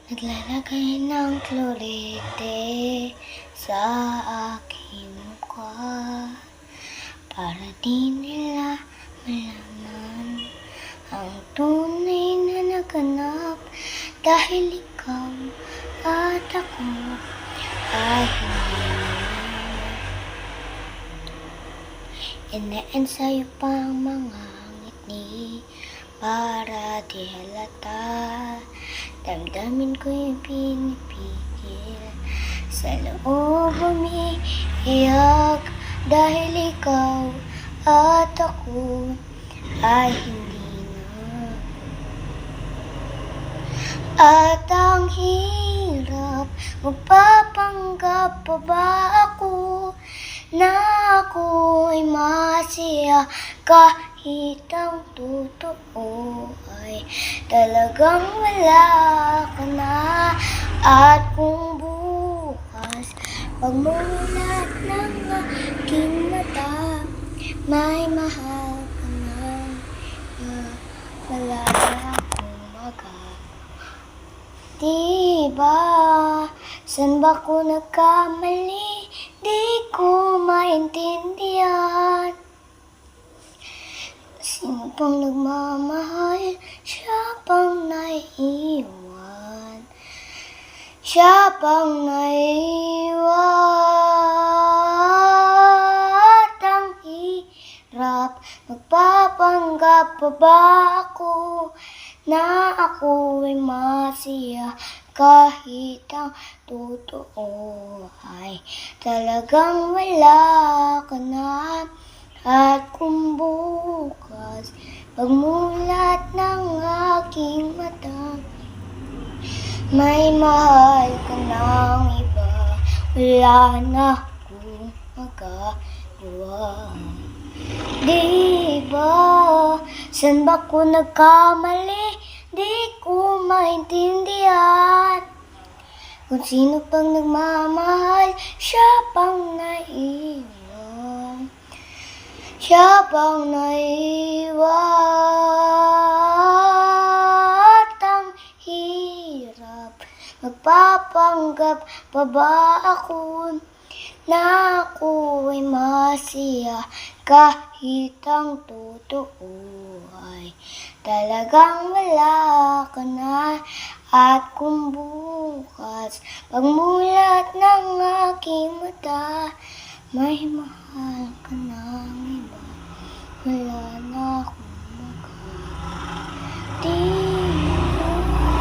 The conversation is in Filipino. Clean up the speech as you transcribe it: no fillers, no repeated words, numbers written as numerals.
Naglalagay ng klorete sa aking mukha para di nila malaman ang tunay na naganap, dahil ikaw at ako ay hindi ine-ensayo pa ang mga ngiti para di halata. Damdamin ko yung pinipigil sa loob umiiyak, dahil ikaw at ako ay hindi na. At ang hirap, magpapanggap pa ba ako na ako'y masaya, kahit ang totoo ay talagang wala ka na. At kung bukas pagmulat ng aking mata, may mahal ka na, wala na akong magawa. Diba, saan ba ko nagkamali? Di ko maintindihan. Sino pang nagmamahal? Siya pang naiiwan. Siya pang naiiwan. At ang hirap, magpapanggap pa ba ako na ako'y masaya, kahit ang totoo ay talagang wala ka na. At kung bukas pagmulat ng aking mata, may mahal ka ng iba, wala na akong magagawa. Diba, saan ba ko nagkamali? Di ko maintindihan. Kung sino pang nagmamahal, siya pang naiiwan. Siya pang naiiwan. At ang hirap, magpapanggap pa ba ako na ako'y masaya, kahit ang totoo ay talagang wala ka na. At kung bukas pagmulat ng aking mata, may mahal ka ng iba, wala na akong magagawa.